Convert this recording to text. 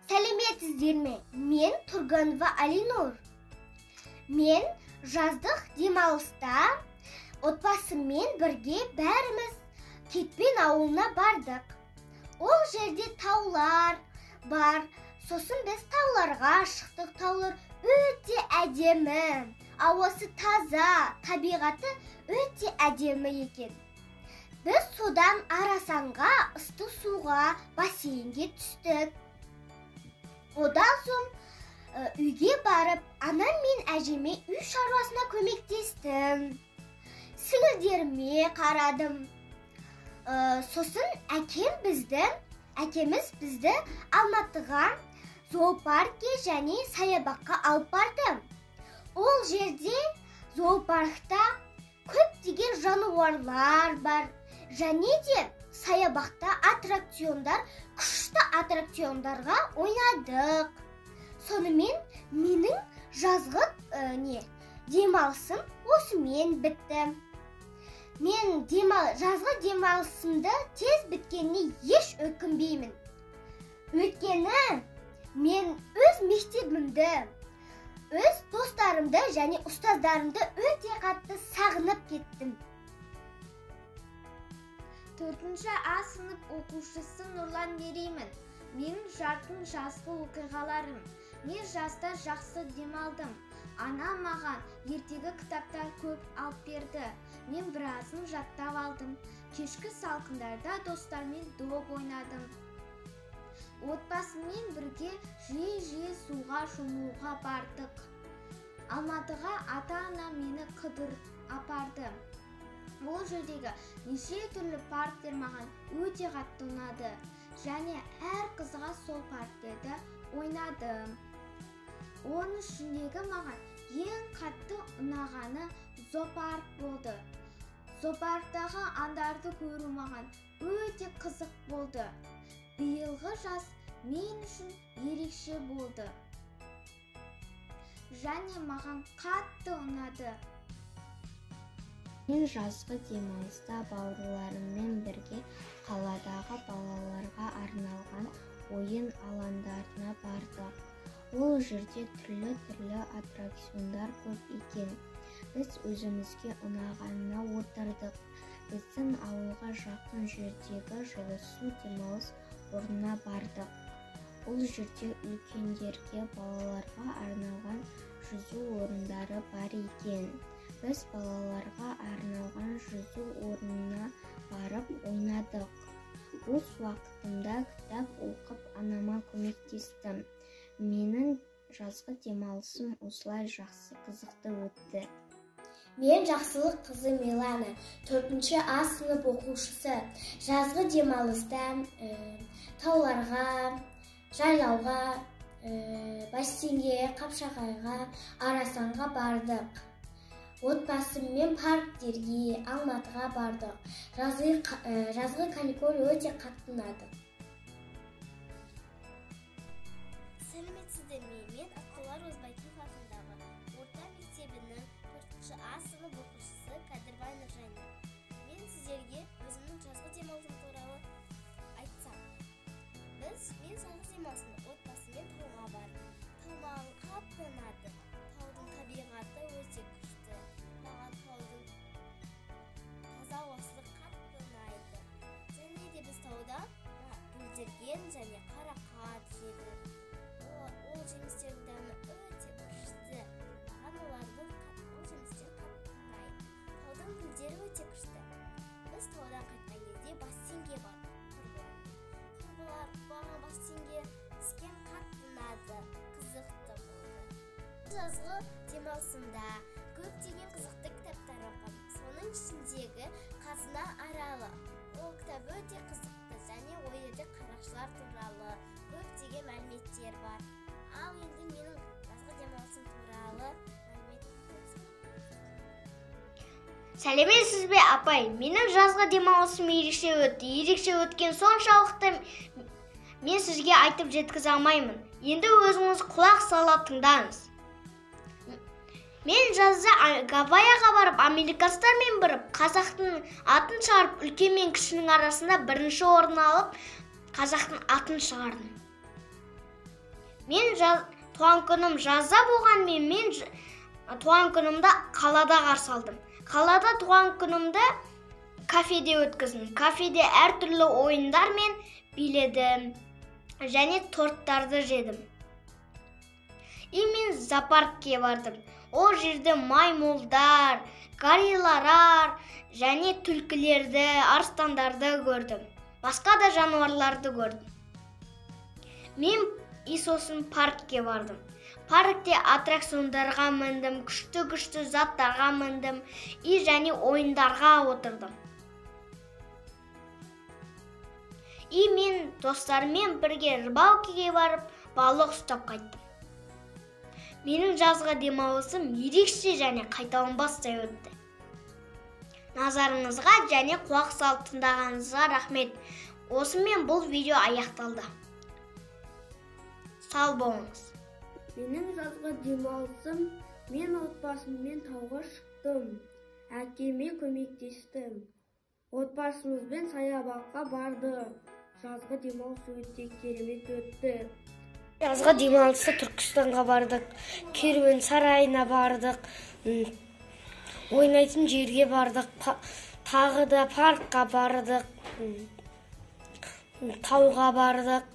Сәлеметсіздер ме? Мен Тұрғанова Алинур. Мен жаздық демалыста отбасыммен бірге бәріміз Кетпен ауылына бардық. Ол жерде таулар бар. Сосын біз тауларға шықтық. Таулар өте әдемі. Ауасы таза, табиғаты өте әдемі екен. Біз содан Арасанға, ыстық суға, бассейнге түстік. Одан соң үйге барып, анам мен әжеме үй шаруасына көмектестім. Сіңілдеріме қарадым. Сосын әкеміз бізді Алматыға зоопаркке және саябаққа алып барды. Ол жерде зоопаркта көптеген жануарлар бар. Және де саябақта күшті аттракциондарға ойнадық. Сонымен менің жазғы демалысым осымен бітті. Мен жазғы демалысымды тез біткеніне еш өкінбеймін. Өйткені мен өз мектебімді, өз достарымды және ұстаздарымды өте қатты сағынып кеттім. 4-ші А сынып оқушысы Нұрлан Мереймін. Менің жарқын жазғы оқиғаларым. Мен жазда жақсы демалдым. Анам маған ертегі кітаптар көп алып берді. Мен біразын жаттап алдым. Кешкі салқындарда достармен доп ойнадым. Отбасымен бірге жиі суға шомылуға бардық. Алматыға ата-ана мені қыдырып апарды. Ол жердегі неше түрлі парктер маған өте қатты ұнады. Және әр қызға сол парктерді ойнадым. Оның ішіндегі маған ең қатты ұнағаны зоопарк болды. Зоопарктағы аңдарды көру маған өте қызық болды. Биылғы жаз мен үшін ерекше болды. Және маған қатты ұнады. Мен жазғы демалыста бауырларыммен бірге қаладағы балаларға арналған ойын алаңдарына бардық. Ол жерде түрлі аттракциондар көп екен. Біз өзімізге ұнағанына отырдық. Біздің ауылға жақын жердегі жылысу демалыс орнына бардық. Ол жерде үлкендерге, балаларға арналған жүзу орындары бар екен. Біз балаларға арналған жүзу орнына барып ойнадық. Бос уақытымда кітап оқып анама көмектестім. Менің жазғы демалысым осылай жақсы қызықты өтті. Мен Жақсылық қызы Милана, 4-ші А сынып оқушысы. Жазғы демалыста тауларға, жайлауға, бассейнге, Қапшағайға, Арасанға бардық. Отбасыммен парктерге, Алматыға бардық. Жазғы каникул өте қатты ұнады. Сәлеметсіздер ме? Мен Аққулар Озбайкенов атындағы орта мектебінің 4-ші А сынып оқушысы Кәдірбай Нұржанова. Мен сіздерге өзімнің жазғы демалысым туралы айтсам. Мен жазғы демалысында отбасымен тауға бардым. Тау маған қатты ұнады. Таудың табиғаты өте күшті. Маған таудың таза ауасы қатты ұнайды. Және де біз тауда бүлдірген және қарақат жеді. Ол жемістердің дәмі өте күшті. Маған ол жемістер қатты ұнайды. Таудың гүлдері өте күшті. Біз таудан қайтқан кезде бассейнге бардық. Құрбылар бассейнге түскен қатты ұнады, қызықты болды. Жазғы демалысымда көптеген қызықты кітаптар оқыдым. Соның ішіндегі Қазына аралы. Ол кітап өте қызықты және ол жерде қарақшылар туралы көптеген мәліметтер бар. Ал енді менің жазғы демалысым туралы мәлімет. Сәлеметсіз бе, апай? Менің жазғы демалысым ерекше өтті. Ерекше өткен соншалықты мен сізге айтып жеткізе алмаймын. Енді өзіңіз құлақ салып тыңдаңыз. Мен жазда Гавайяға барып, американецтермен біріп, қазақтың атын шығарып, үлкен мен кішінің арасында бірінші орын алып, қазақтың атын шығардым. Мен туған күнім жазда болғанмен мен туған күнімді қалада қарсы алдым. Қалада туған күнімді кафеде өткіздім. Кафеде әртүрлі ойындармен биледім және торттарды жедім. Мен зоопаркке бардым. Ол жерде маймылдар, гориллалар және түлкілерді, арыстандарды көрдім. Басқа да жануарларды көрдім. Мен сосын паркке бардым. Паркте аттракциондарға міндім, күшті заттарға міндім, және ойындарға отырдым. Мен достарыммен бірге рыбалкаға барып, балық ұстап қайттым. Менің жазғы демалысым ерекше және қайталанбастай өтті. Назарыңызға және құлақ салып тыңдағаныңызға рахмет. Осымен бұл видео аяқталды. Сау болыңыз. Менің жазғы демалысым, мен отбасыммен тауға шықтым. Әкеме көмектестім. Отбасымызбен саябаққа бардық. Жазғы демалыс өте керемет өтті. Жазғы демалыста Түркістанға бардық, керуен сарайына бардық, ойнайтын жерге бардық, тағы да паркқа бардық, тауға бардық.